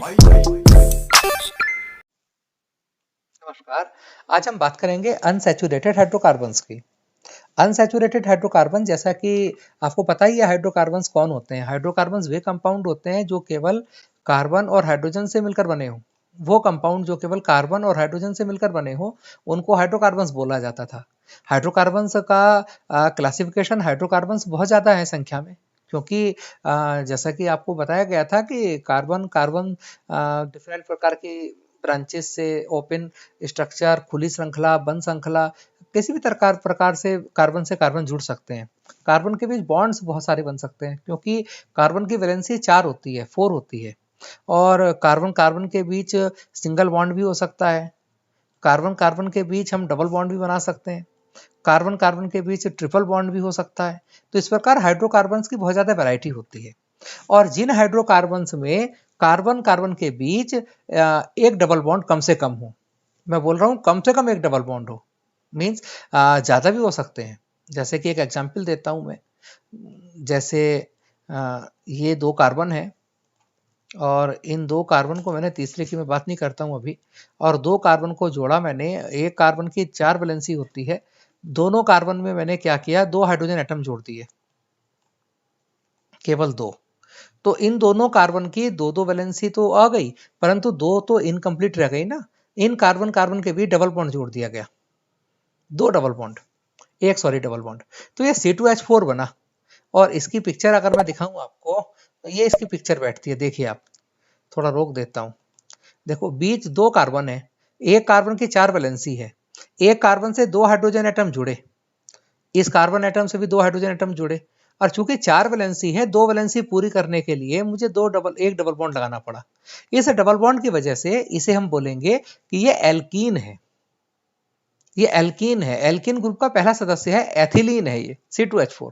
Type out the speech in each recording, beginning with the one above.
नमस्कार। आज हम बात करेंगे अनसैचुरेटेड हाइड्रोकार्बन्स की। अनसैचुरेटेड हाइड्रोकार्बन, जैसा कि आपको पता ही है हाइड्रोकार्बन्स कौन होते हैं। हाइड्रोकार्बन्स वे कंपाउंड होते हैं जो केवल कार्बन और हाइड्रोजन से मिलकर बने हो। वो कंपाउंड जो केवल कार्बन और हाइड्रोजन से मिलकर बने हो उनको हाइड्रोकार्बन्स बोला जाता था। हाइड्रोकार्बन्स का क्लासिफिकेशन हाइड्रोकार्बन्स बहुत ज़्यादा है संख्या में, क्योंकि जैसा कि आपको बताया गया था कि कार्बन कार्बन डिफरेंट प्रकार की ब्रांचेस से ओपन स्ट्रक्चर, खुली श्रृंखला, बंद श्रृंखला, किसी भी प्रकार से कार्बन जुड़ सकते हैं। कार्बन के बीच बॉन्ड्स बहुत सारे बन सकते हैं, क्योंकि कार्बन की वैलेंसी 4 होती है, 4 होती है। और कार्बन कार्बन के बीच सिंगल बॉन्ड भी हो सकता है। कार्बन कार्बन के बीच हम डबल बॉन्ड भी बना सकते हैं। कार्बन कार्बन के बीच ट्रिपल बॉन्ड भी हो सकता है। तो इस प्रकार हाइड्रोकार्बन्स की बहुत ज़्यादा वैरायटी होती है। और जिन हाइड्रोकार्बन्स में कार्बन कार्बन के बीच एक डबल बॉन्ड कम से कम हो, मैं बोल रहा हूँ कम से कम एक डबल बॉन्ड हो, मीन्स ज़्यादा भी हो सकते हैं। जैसे कि एक एग्जांपल देता हूँ मैं। जैसे ये 2 कार्बन है और इन 2 कार्बन को मैंने, तीसरे की मैं बात नहीं करता हूँ अभी, और 2 कार्बन को जोड़ा मैंने। एक कार्बन की 4 वैलेंसी होती है, दोनों कार्बन में मैंने क्या किया, 2 हाइड्रोजन एटम जोड़ दिए, केवल 2। तो इन दोनों कार्बन की 2-2 वैलेंसी तो आ गई, परंतु 2 तो इनकम्प्लीट रह गई ना। इन कार्बन कार्बन के बीच डबल बॉन्ड जोड़ दिया गया, 2 डबल बॉन्ड, डबल बॉन्ड। तो ये C2H4 बना। और इसकी पिक्चर अगर मैं दिखाऊं आपको, तो ये इसकी पिक्चर बैठती है। देखिए आप, थोड़ा रोक देता हूं। देखो, बीच 2 कार्बन है, एक कार्बन की 4 वैलेंसी है, एक कार्बन से 2 हाइड्रोजन एटम जुड़े, इस कार्बन एटम से भी 2 हाइड्रोजन एटम जुड़े। और चूंकि 4 वैलेंसी है, 2 वैलेंसी पूरी करने के लिए मुझे एक डबल बॉन्ड लगाना पड़ा। इस डबल बॉन्ड की वजह से इसे हम बोलेंगे कि ये एल्कीन है। ये एल्कीन है। एल्कीन ग्रुप का पहला सदस्य है, एथिलीन है ये, C2H4।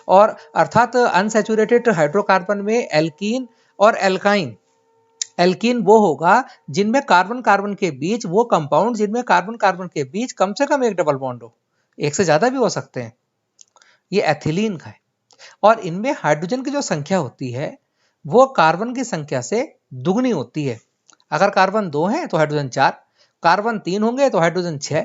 और अर्थात अनसैचुरेटेड हाइड्रोकार्बन में एल्कीन और एल्काइन, एल्कीन वो होगा जिनमें कार्बन कार्बन के बीच, वो कंपाउंड जिनमें कार्बन कार्बन के बीच कम से कम एक डबल बॉन्ड हो, एक से ज्यादा भी हो सकते हैं, ये एथिलीन का है। और इनमें हाइड्रोजन की जो संख्या होती है वो कार्बन की संख्या से दुगनी होती है। अगर कार्बन 2 है तो हाइड्रोजन 4, कार्बन 3 होंगे तो हाइड्रोजन 6,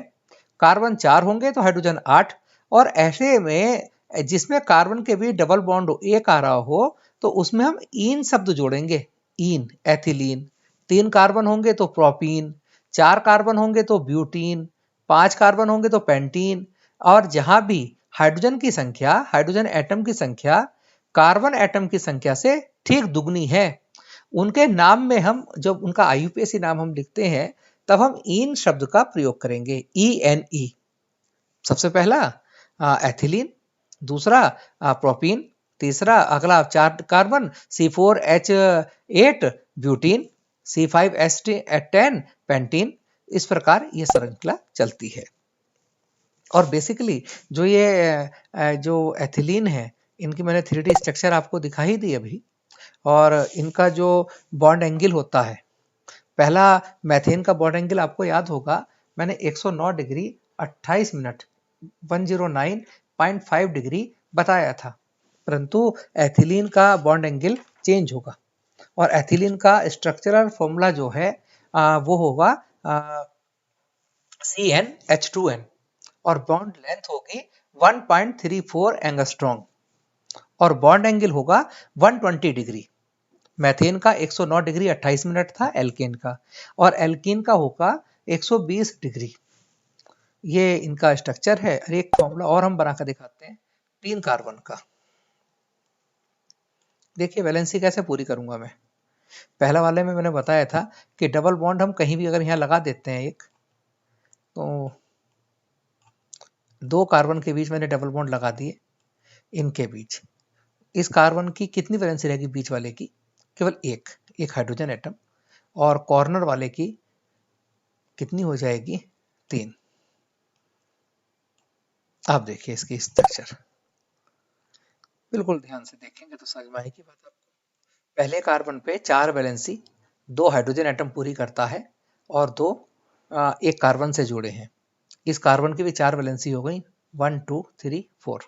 कार्बन 4 होंगे तो हाइड्रोजन 8। और ऐसे में जिसमें कार्बन के बीच डबल बॉन्ड एक आ रहा हो तो उसमें हम ईन शब्द जोड़ेंगे, ईन, एथिलीन। 3 कार्बन होंगे तो प्रोपीन, 4 कार्बन होंगे तो ब्यूटीन, 5 कार्बन होंगे तो पेंटीन। और जहां भी हाइड्रोजन की संख्या, हाइड्रोजन एटम की संख्या कार्बन एटम की संख्या से ठीक दुगनी है, उनके नाम में हम, जब उनका IUPAC नाम हम लिखते हैं, तब हम ईन शब्द का प्रयोग करेंगे, ENE। सबसे पहला एथिलीन, दूसरा प्रोपीन, तीसरा अगला 4 carbon C4H8 butene, C5H10 pentene. इस प्रकार ये श्रृंखला चलती है। और बेसिकली जो ये जो एथिलीन है, इनकी मैंने 3D स्ट्रक्चर आपको दिखा ही दी अभी। और इनका जो बॉन्ड एंगल होता है, पहला मैथेन का बॉन्ड एंगल आपको याद होगा, मैंने 109 डिग्री 28 मिनट 109.5 डिग्री बताया था। परंतु एथिलीन का बॉन्ड एंगल चेंज होगा, और एथिलीन का स्ट्रक्चरल फॉर्मूला जो है वो होगा CnH2n, और बॉन्ड लेंथ होगी 1.34 एंगस्ट्रॉन्ग, और बॉन्ड एंगल होगा 120 डिग्री। मैथेन का 109 डिग्री 28 मिनट था, एल्केन का, और एल्कीन का होगा 120 डिग्री। ये इनका स्ट्रक्चर है। और एक फॉर्मूला और हम बनाकर दिखाते हैं 3 कार्बन का। देखिए वैलेंसी कैसे पूरी करूंगा मैं। पहला वाले में मैंने बताया था कि डबल बॉन्ड हम कहीं भी अगर यहाँ लगा देते हैं एक, तो 2 कार्बन के बीच मैंने डबल बॉन्ड लगा दिए, इनके बीच इस कार्बन की कितनी वैलेंसी रहेगी, बीच वाले की केवल एक हाइड्रोजन एटम, और कॉर्नर वाले की कितनी हो जाएगी, 3। आप देखिए इसकी स्ट्रक्चर, बिल्कुल ध्यान से देखेंगे तो समझ में आएगी बात आपको। पहले कार्बन पे 4 वैलेंसी, 2 हाइड्रोजन एटम पूरी करता है, और 2 एक कार्बन से जुड़े हैं। इस कार्बन की भी 4 वैलेंसी हो गई, 1 2 3 4,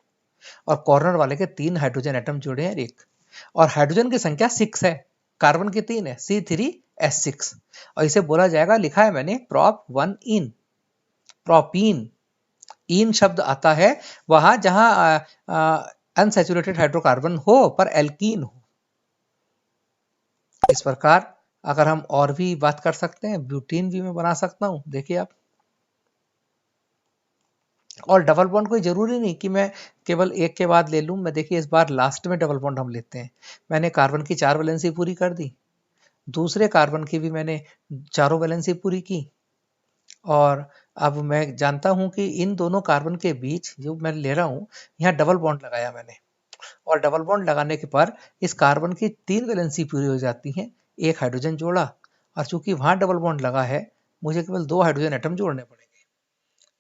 और कॉर्नर वाले के 3 हाइड्रोजन एटम जुड़े हैं, एक। और हाइड्रोजन की संख्या 6 है, कार्बन की 3 है, C3H6, और इसे बोला जाएगा, लिखा है मैंने, prop1 इन, प्रोपीन। इन शब्द आता है वहां जहां अनसैचुरेटेड हाइड्रोकार्बन हो पर एल्कीन हो। इस प्रकार अगर हम और भी बात कर सकते हैं, ब्यूटीन भी मैं बना सकता हूं, देखिए आप। और डबल बॉन्ड कोई जरूरी नहीं कि मैं केवल एक के बाद ले लूं, मैं देखिए इस बार लास्ट में डबल बॉन्ड हम लेते हैं। मैंने कार्बन की 4 वैलेंसी पूरी कर दी, दूसरे कार्बन की भी मैंने चारों वैलेंसी पूरी की, और अब मैं जानता हूं कि इन दोनों कार्बन के बीच जो मैं ले रहा हूं, यहाँ डबल बॉन्ड लगाया मैंने, और डबल बॉन्ड लगाने के पर इस कार्बन की 3 वैलेंसी पूरी हो जाती हैं, एक हाइड्रोजन जोड़ा, और चूंकि वहां डबल बॉन्ड लगा है मुझे केवल 2 हाइड्रोजन एटम जोड़ने पड़ेंगे।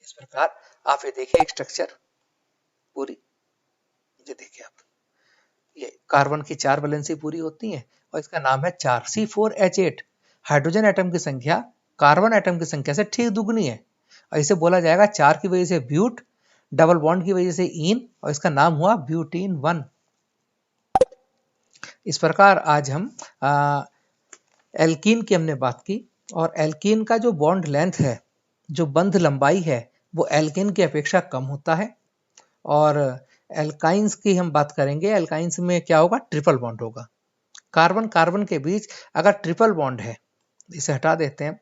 इस प्रकार आप ये देखिए एक स्ट्रक्चर पूरी, ये देखिए आप, ये कार्बन की 4 वैलेंसी पूरी होती है और इसका नाम है 4, C4H8। हाइड्रोजन एटम की संख्या कार्बन एटम की संख्या से ठीक दुगनी है, और इसे बोला जाएगा 4 की वजह से ब्यूट, डबल बॉन्ड की वजह से इन, और इसका नाम हुआ ब्यूटीन 1। इस प्रकार आज हम एल्कीन की हमने बात की, और एल्कीन का जो बॉन्ड लेंथ है, जो बंध लंबाई है, वो एल्कीन की अपेक्षा कम होता है। और एल्काइंस की हम बात करेंगे, एल्काइंस में क्या होगा, ट्रिपल बॉन्ड होगा। कार्बन कार्बन के बीच अगर ट्रिपल बॉन्ड है, इसे हटा देते हैं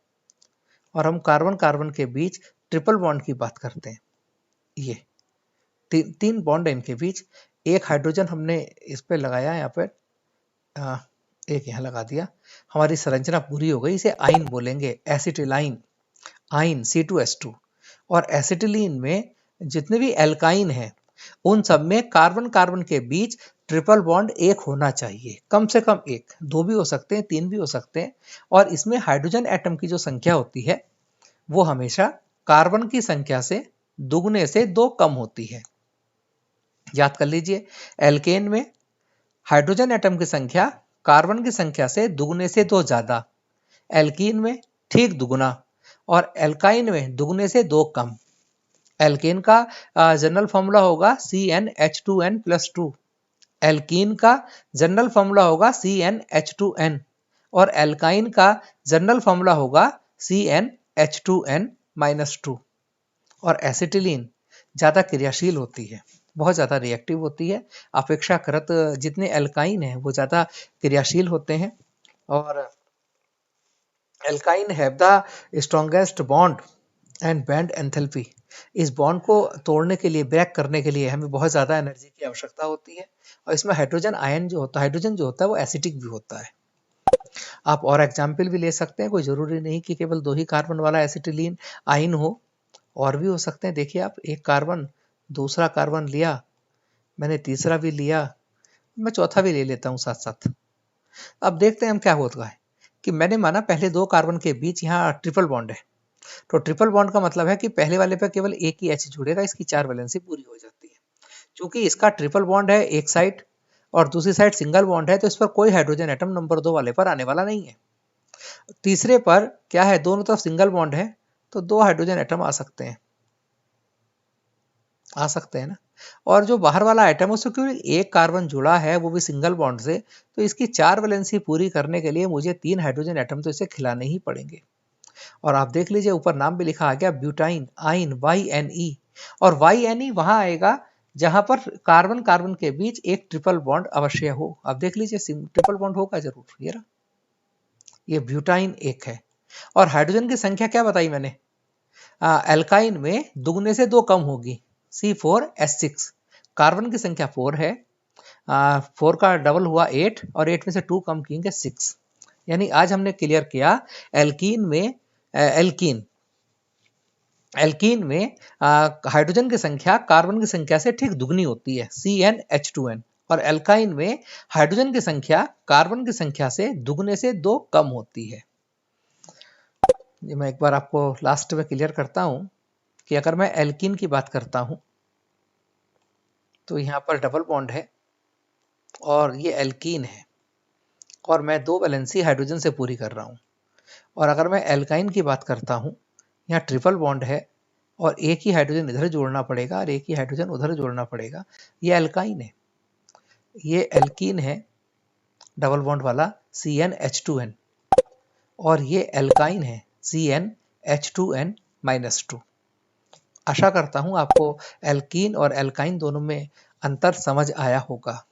और हम कार्बन कार्बन के बीच ट्रिपल बॉन्ड की बात करते हैं। ये तीन बॉन्ड है इनके बीच, एक हाइड्रोजन हमने इस पे लगाया, यहाँ पर एक यहाँ लगा दिया, हमारी संरचना पूरी हो गई। इसे आइन बोलेंगे, एसिटिलाइन, आइन C2H2। और एसिटिलीन में जितने भी एल्काइन हैं उन सब में कार्बन कार्बन के बीच ट्रिपल बॉन्ड एक होना चाहिए, कम से कम एक, 2 भी हो सकते हैं, 3 भी हो सकते हैं। और इसमें हाइड्रोजन एटम की जो संख्या होती है वो हमेशा कार्बन की संख्या से दुगने से 2 कम होती है। याद कर लीजिए, एल्केन में हाइड्रोजन एटम की संख्या कार्बन की संख्या से दुगने से 2 ज्यादा, एल्कीन में ठीक दुगना, और एल्काइन में दुगने से 2 कम। एल्केन का जनरल फॉर्मूला होगा CnH2n+2, एल्कीन का जनरल फॉर्मूला होगा CnH2n, और एल्काइन का जनरल फॉर्मूला होगा CnH2n-2। और एसिटिलीन ज़्यादा क्रियाशील होती है, बहुत ज़्यादा रिएक्टिव होती है, अपेक्षाकृत जितने एल्काइन हैं वो ज़्यादा क्रियाशील होते हैं। और alkyne have the strongest bond and band enthalpy. इस बॉन्ड को तोड़ने के लिए, ब्रेक करने के लिए हमें बहुत ज़्यादा एनर्जी की आवश्यकता होती है, और इसमें हाइड्रोजन आयन जो होता है, हाइड्रोजन जो होता है वो एसिटिक भी होता है। आप और एग्जाम्पल भी ले सकते हैं, कोई ज़रूरी नहीं कि केवल 2 ही कार्बन वाला एसिटिलीन आयन हो, और भी हो सकते हैं। देखिए आप, एक कार्बन, दूसरा कार्बन लिया मैंने, तीसरा भी लिया, मैं चौथा भी ले लेता हूँ साथ साथ। अब देखते हैं हम क्या होता है कि मैंने माना पहले 2 कार्बन के बीच यहाँ ट्रिपल बॉन्ड है, तो ट्रिपल बॉन्ड का मतलब है कि पहले वाले पे केवल एक ही H जुड़ेगा, इसकी 4 वैलेंसी पूरी हो जाती है। क्योंकि इसका ट्रिपल बॉन्ड है एक साइड और दूसरी साइड सिंगल बॉन्ड है, तो इस पर कोई हाइड्रोजन एटम नंबर 2 वाले पर आने वाला नहीं है। तीसरे पर क्या है, दोनों तरफ सिंगल बॉन्ड है, तो 2 हाइड्रोजन एटम आ सकते हैं, ना। और जो बाहर वाला आइटम है उससे क्योंकि एक कार्बन जुड़ा है, वो भी सिंगल बॉन्ड से, तो इसकी 4 वैलेंसी पूरी करने के लिए मुझे 3 हाइड्रोजन एटम तो इसे खिलाने ही पड़ेंगे। और आप देख लीजिए ऊपर नाम भी लिखा आ गया, ब्यूटाइन, आइन, YNE। और YNE वहां आएगा जहां पर कार्बन कार्बन के बीच एक ट्रिपल बॉन्ड अवश्य हो। आप देख लीजिए ट्रिपल बॉन्ड होगा जरूर, ये रहा, ये ब्यूटाइन एक है। और हाइड्रोजन की संख्या क्या बताई मैंने, एल्काइन में दुगने से 2 कम होगी, C4H6। कार्बन की संख्या 4 है, 4 का डबल हुआ 8, और 8 में से 2 कम किएंगे 6। यानी आज हमने क्लियर किया, एल्कीन में एल्कीन में हाइड्रोजन की संख्या कार्बन की संख्या से ठीक दुगनी होती है, CnH2n, और एल्काइन में हाइड्रोजन की संख्या कार्बन की संख्या से दुगने से 2 कम होती है। ये मैं एक बार आपको लास्ट में क्लियर करता हूं कि अगर मैं एल्कीन की बात करता हूं तो यहां पर डबल बॉन्ड है और ये एल्कीन है, और मैं 2 वैलेंसी हाइड्रोजन से पूरी कर रहा हूं। और अगर मैं एल्काइन की बात करता हूं, यहाँ ट्रिपल बॉन्ड है और एक ही हाइड्रोजन इधर जोड़ना पड़ेगा और एक ही हाइड्रोजन उधर जोड़ना पड़ेगा, ये एल्काइन है। ये एल्कीन है डबल बॉन्ड वाला, CnH2n, और ये एल्काइन है CnH2n-2। आशा करता हूं आपको एल्कीन और एल्काइन दोनों में अंतर समझ आया होगा।